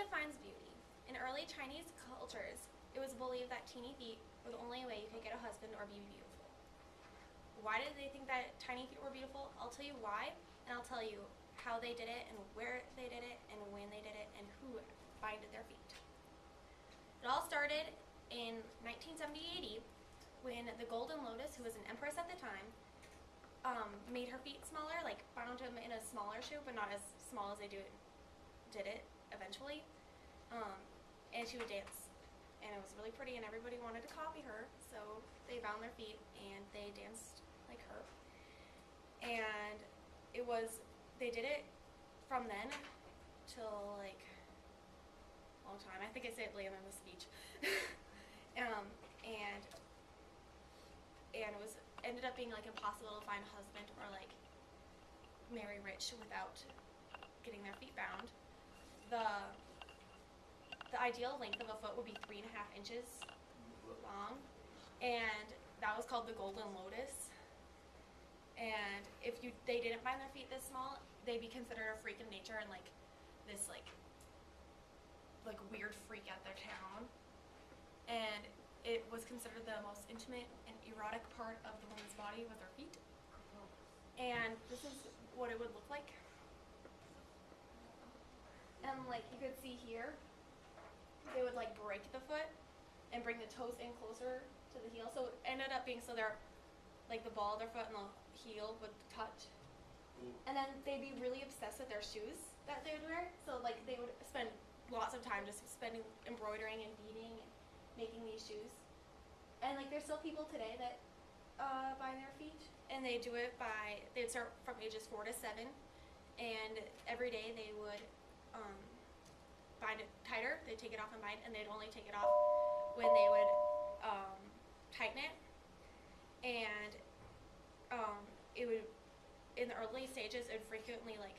defines beauty? In early Chinese cultures, it was believed that teeny feet were the only way you could get a husband or be beautiful. Why did they think that tiny feet were beautiful? I'll tell you why, and I'll tell you how they did it and where they did it and when they did it and who binded their feet. It all started in 1970-80 when the Golden Lotus, who was an empress at the time, made her feet smaller, like bound them in a smaller shoe, but not as small as they did it eventually. And she would dance, and it was really pretty, and everybody wanted to copy her, so they bound their feet and they danced like her. And they did it from then till like a long time. I think I said it later in the speech. And it was ended up being like impossible to find a husband or like marry rich without getting their feet bound. The ideal length of a foot would be 3.5 inches long, and that was called the Golden Lotus. And if they didn't find their feet this small, they'd be considered a freak of nature and like this like weird freak at their town. And it was considered the most intimate and erotic part of the woman's body with her feet. And this is what it would look like. And like you could see here, they would like break the foot and bring the toes in closer to the heel. So it ended up being so they're like the ball of their foot and the heel would touch. And then they'd be really obsessed with their shoes that they would wear. So like they would spend lots of time just spending embroidering and beading and making these shoes. And like there's still people today that bind their feet, and they do it they'd start from ages 4 to 7, and every day they would bind it tighter. They'd take it off and bind, and they'd only take it off when they would tighten it. And it would, in the early stages, it would frequently like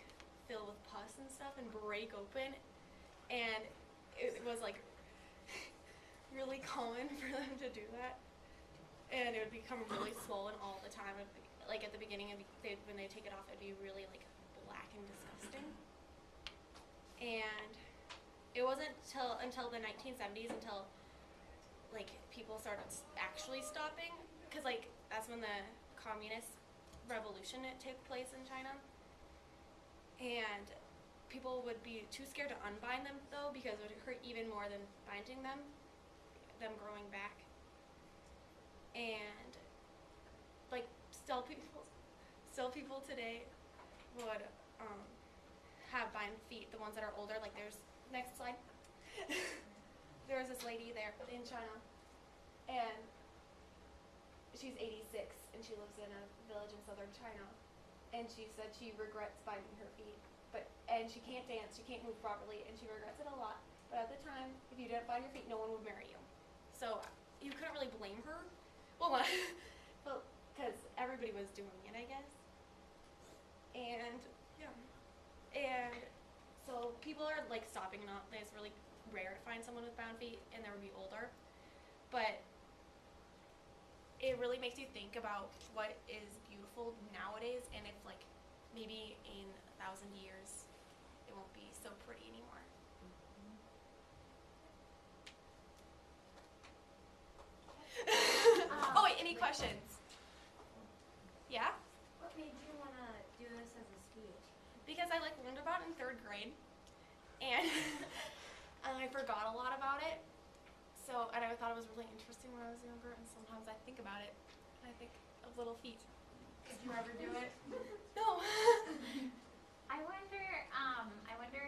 fill with pus and stuff and break open, and it was like really common for them to do that, and it would become really swollen all the time. Like at the beginning, when they take it off, it'd be really like black and disgusting. And it wasn't until the 1970s until like people started actually stopping, because like that's when the communist revolution took place in China, and people would be too scared to unbind them though, because it would hurt even more than binding them growing back. And like still people today would have bind feet, the ones that are older. Like there's next slide. There was this lady there in China, and she's 86 and she lives in a village in southern China, and she said she regrets binding her feet, and she can't dance, she can't move properly, and she regrets it a lot. But at the time, if you didn't bind your feet, no one would marry you. So you couldn't really blame her. Well, because everybody was doing it, I guess. And yeah, and so people are like stopping now. It's really rare to find someone with bound feet, and they would be older. But it really makes you think about what is beautiful nowadays, and if like maybe in 1,000 years it won't be so pretty anymore. Oh wait, any questions? Yeah? What made you want to do this as a speech? Because I like learned about it in 3rd grade, and I forgot a lot about it. So, and I thought it was really interesting when I was younger, and sometimes I think about it, and I think of little feet. Did you ever do it? No. I wonder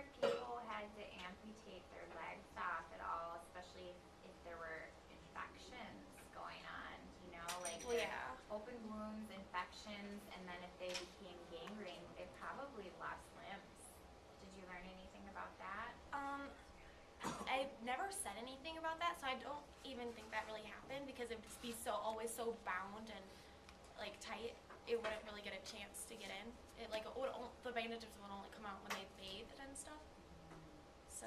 if people had to amputate their legs off at all, especially if there were infections going on, you know, like open wounds, infections, and then if they became gangrene, they probably lost limbs. Did you learn anything about that? I never said anything about that, so I don't even think that really happened, because it'd be always so bound and like tight, it wouldn't really get a chance to get in. The bandages would only come out when they bathed and stuff. So